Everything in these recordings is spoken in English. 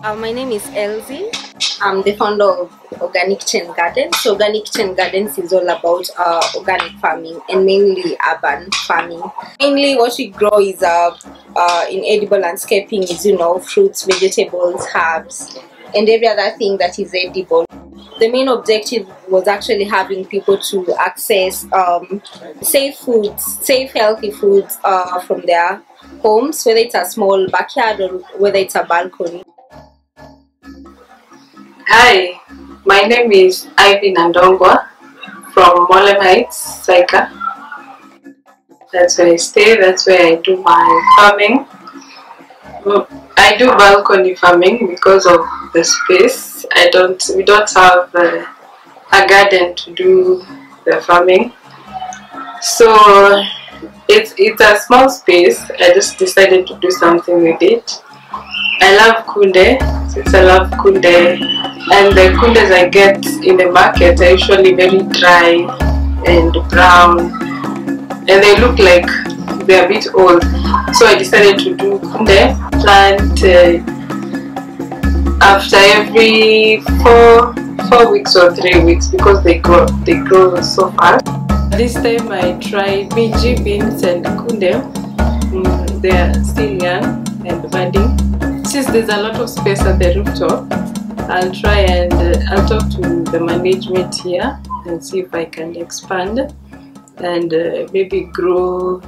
My name is Elzie. I'm the founder of Organic Chain Gardens. So Organic Chain Gardens is all about organic farming and mainly urban farming. Mainly what we grow is in edible landscaping is, fruits, vegetables, herbs, and every other thing that is edible. The main objective was actually having people to access safe foods, safe healthy foods from their homes, whether it's a small backyard or whether it's a balcony. Hi, my name is Nandongwa from Heights, Saika. That's where I stay, that's where I do my farming. I do balcony farming because of the space. We don't have a garden to do the farming. So it's a small space. I just decided to do something with it. I love kunde, since I love kunde, and the kundes I get in the market are usually very dry and brown, and they look like they're a bit old. So I decided to do kunde, plant after every 4 weeks or 3 weeks because they grow so fast. This time I tried Biji beans and kunde. They are still young and budding. Since there's a lot of space at the rooftop, I'll try and I'll talk to the management here and see if I can expand and maybe grow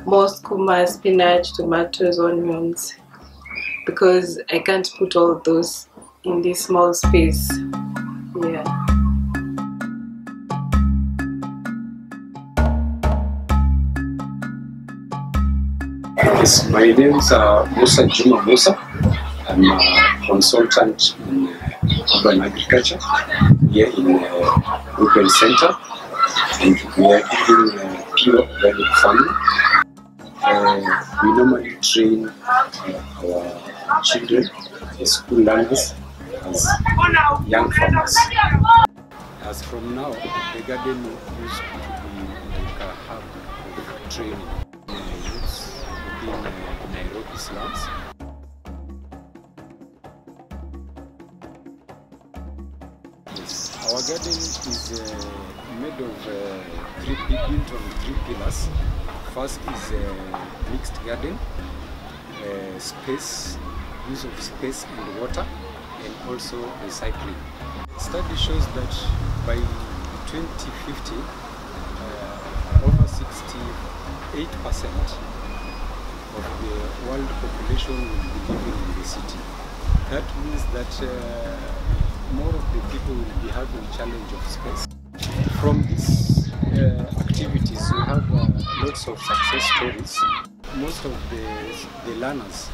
more skuma, spinach, tomatoes, onions, because I can't put all those in this small space. Yeah. Yes, my name is Musa Juma Musa. I'm a consultant in urban agriculture here in Urban Center, and we are doing pure organic farming. We normally train our children, the school learners, as young farmers. As from now, the garden used to be like a hub of training youths within Nairobi slums. Yes, our garden is made of built on 3 pillars. First is mixed garden, space, use of space and water, and also recycling. Study shows that by 2050, over 68% of the world population will be living in the city. That means that more of the people will be having challenge of space. From these activities, we have lots of success stories. Most of the learners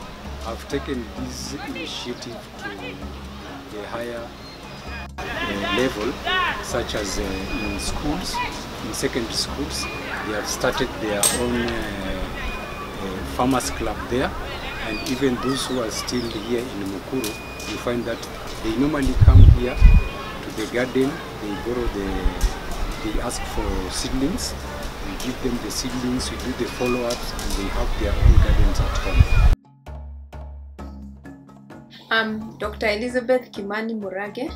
have taken this initiative to the higher level, such as in schools, in secondary schools. They have started their own farmers club there, and even those who are still here in Mukuru, you find that they normally come here to the garden, they ask for seedlings, we give them the seedlings, we do the follow-ups, and they have their own gardens at home. I'm Dr. Elizabeth Kimani-Murage.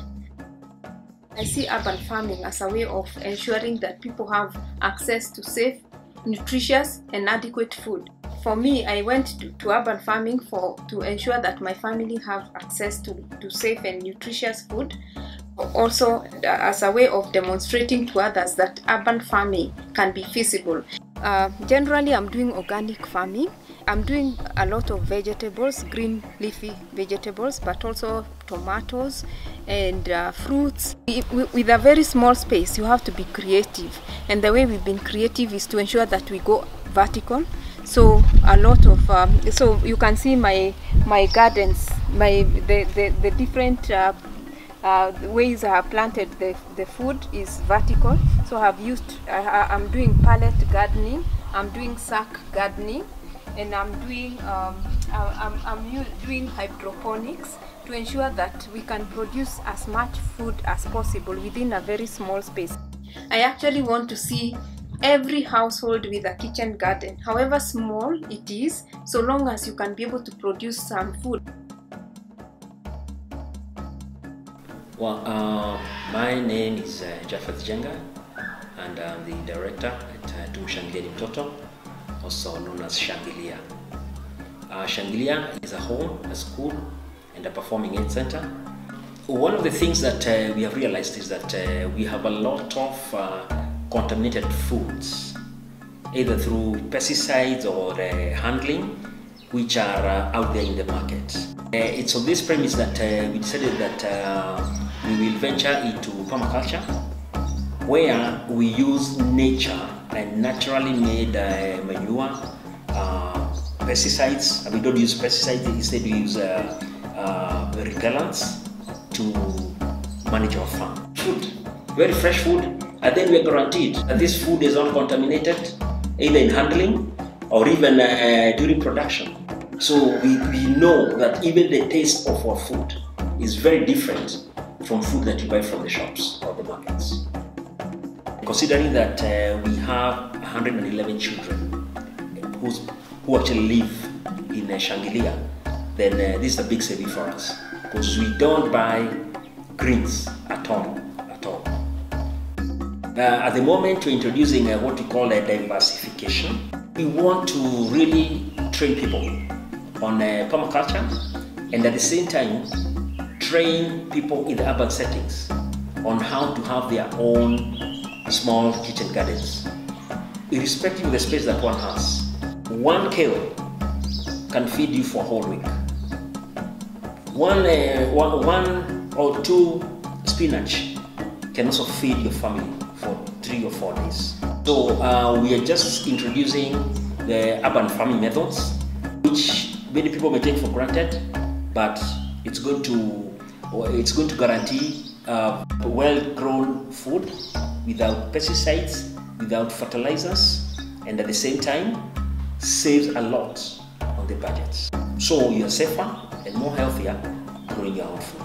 I see urban farming as a way of ensuring that people have access to safe, nutritious and adequate food. For me, I went to urban farming to ensure that my family have access to safe and nutritious food. Also as a way of demonstrating to others that urban farming can be feasible. Generally, I'm doing organic farming. I'm doing a lot of vegetables, green leafy vegetables, but also tomatoes and fruits. With a very small space, you have to be creative. And the way we've been creative is to ensure that we go vertical. So a lot of so you can see my gardens, the different ways I have planted the food is vertical. So I'm doing pallet gardening, I'm doing sack gardening, and I'm doing doing hydroponics to ensure that we can produce as much food as possible within a very small space. I actually want to see every household with a kitchen garden, however small it is, so long as you can be able to produce some food. Well, my name is Japheth Njenga, and I'm the director at Tumshangile Mtoto, also known as Shangilia. Shangilia is a home, a school, and a performing arts center. One of the things that we have realized is that we have a lot of contaminated foods, either through pesticides or handling, which are out there in the market. It's on this premise that we decided that we will venture into permaculture, where we use nature and naturally made manure, pesticides. We don't use pesticides, instead we use repellents to manage our farm. Food, very fresh food, and then we are guaranteed that this food is uncontaminated, either in handling or even during production. So we know that even the taste of our food is very different from food that you buy from the shops or the markets. Considering that we have 111 children who actually live in Shangilia, then this is a big saving for us, because we don't buy greens at all. At the moment, we're introducing what we call a diversification. We want to really train people on permaculture, and at the same time train people in the urban settings on how to have their own small kitchen gardens, irrespective of the space that one has. One kale can feed you for a whole week. One or two spinach can also feed your family for 3 or 4 days. So we are just introducing the urban farming methods, which many people may take for granted, but it's going to guarantee well-grown food without pesticides, without fertilizers, and at the same time saves a lot on the budgets. So you're safer and more healthier growing your own food.